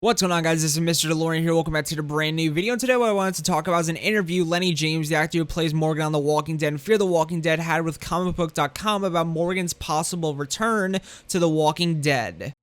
What's going on, guys? This is Mr. DeLorean here. Welcome back to the brand new video. And today what I wanted to talk about is an interview Lenny James, the actor who plays Morgan on The Walking Dead and Fear the Walking Dead, had with comicbook.com about Morgan's possible return to The Walking Dead.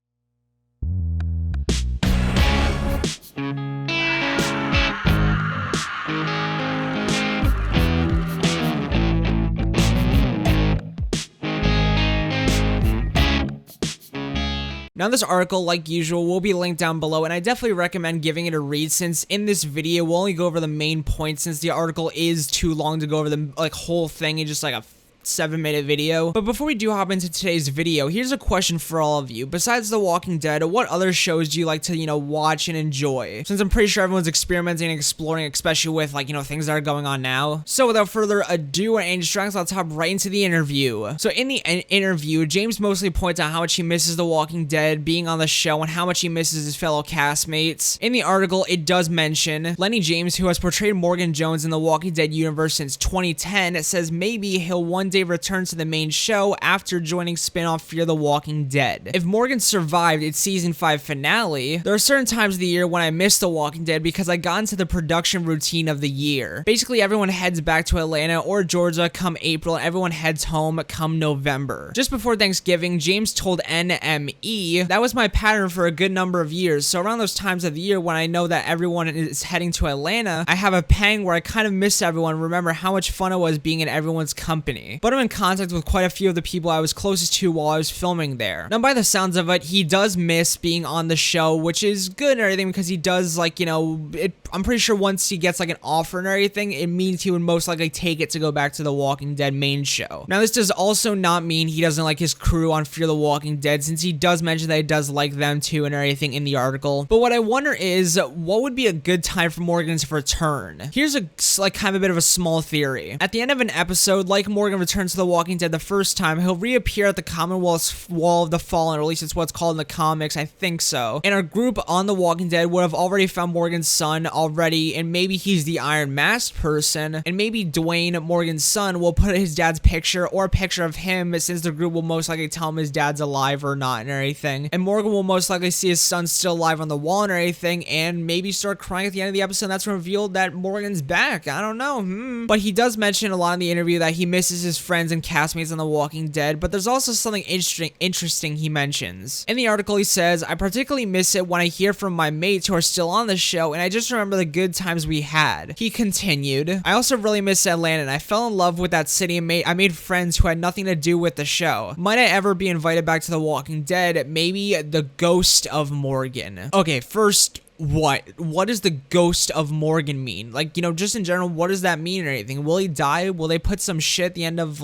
Now this article, like usual, will be linked down below, and I definitely recommend giving it a read since in this video we'll only go over the main points since the article is too long to go over the whole thing in just like a 7-minute video. But before we do hop into today's video, here's a question for all of you. Besides The Walking Dead, what other shows do you like to, watch and enjoy? Since I'm pretty sure everyone's experimenting and exploring, especially with, things that are going on now. So without further ado and distractions, let's hop right into the interview. So in the interview, James mostly points out how much he misses The Walking Dead, being on the show, and how much he misses his fellow castmates. In the article, it does mention Lenny James, who has portrayed Morgan Jones in The Walking Dead universe since 2010, says maybe he'll one day return to the main show after joining spin-off Fear the Walking Dead. If Morgan survived its season 5 finale, there are certain times of the year when I miss The Walking Dead because I got into the production routine of the year. Basically, everyone heads back to Atlanta or Georgia come April, and everyone heads home come November. Just before Thanksgiving, James told NME that was my pattern for a good number of years, so around those times of the year when I know that everyone is heading to Atlanta, I have a pang where I kind of miss everyone and remember how much fun it was being in everyone's company. But I'm in contact with quite a few of the people I was closest to while I was filming there. Now, by the sounds of it, he does miss being on the show, which is good and everything because he does, I'm pretty sure once he gets, an offer and everything, it means he would most likely take it to go back to the Walking Dead main show. Now, this does also not mean he doesn't like his crew on Fear the Walking Dead, since he does mention that he does like them too and everything in the article. But what I wonder is, what would be a good time for Morgan's return? Here's kind of a bit of a small theory. At the end of an episode, like Morgan returns to The Walking Dead the first time, he'll reappear at the Commonwealth's Wall of the Fallen, or at least it's what's called in the comics, I think so. And our group on The Walking Dead would have already found Morgan's son already, and maybe he's the Iron Mask person, and maybe Duane, Morgan's son, will put his dad's picture or a picture of him, since the group will most likely tell him his dad's alive or not and everything. And Morgan will most likely see his son still alive on the wall and everything, and maybe start crying at the end of the episode, and that's revealed that Morgan's back. I don't know. But he does mention a lot in the interview that he misses his friends and castmates on The Walking Dead, but there's also something interesting he mentions. In the article, he says, I particularly miss it when I hear from my mates who are still on the show, and I just remember the good times we had. He continued, I also really miss Atlanta, and I fell in love with that city and I made friends who had nothing to do with the show. Might I ever be invited back to The Walking Dead? Maybe the ghost of Morgan. Okay, first, what does the ghost of Morgan mean? Just in general, what does that mean or anything? Will he die? Will they put some shit at the end of,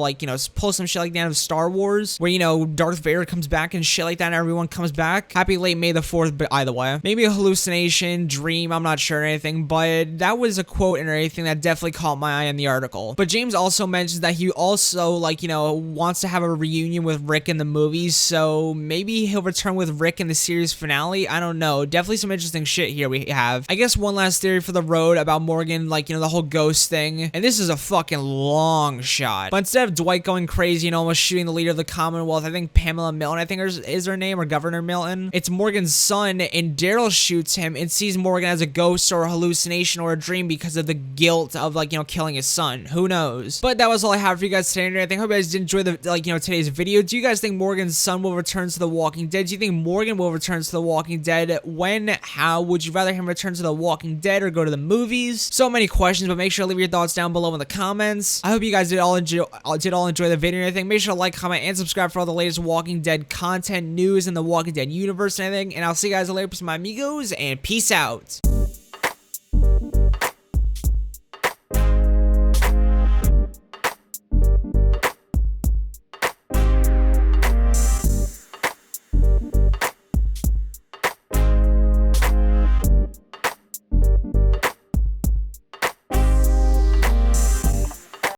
pull some shit like the end of Star Wars, where, Darth Vader comes back and shit like that and everyone comes back? Happy late May the 4th, but either way. Maybe a hallucination, dream, I'm not sure or anything, but that was a quote and everything that definitely caught my eye in the article. But James also mentions that he also, wants to have a reunion with Rick in the movies, so maybe he'll return with Rick in the series finale? I don't know. Definitely some interesting shit here we have. I guess one last theory for the road about Morgan, the whole ghost thing, and this is a fucking long shot, but instead of Dwight going crazy and almost shooting the leader of the Commonwealth, I think Pamela Milton, I think is her name, or Governor Milton, it's Morgan's son, and Daryl shoots him and sees Morgan as a ghost or a hallucination or a dream because of the guilt of, killing his son. Who knows? But that was all I have for you guys today, and I hope you guys did enjoy the, today's video. Do you guys think Morgan's son will return to The Walking Dead? Do you think Morgan will return to The Walking Dead? When? How? Would you rather him return to The Walking Dead or go to the movies? So many questions, but make sure to leave your thoughts down below in the comments. I hope you guys did all enjoy the video and everything. Make sure to like, comment, and subscribe for all the latest Walking Dead content, news in the Walking Dead universe and everything. And I'll see you guys later, my amigos, and peace out.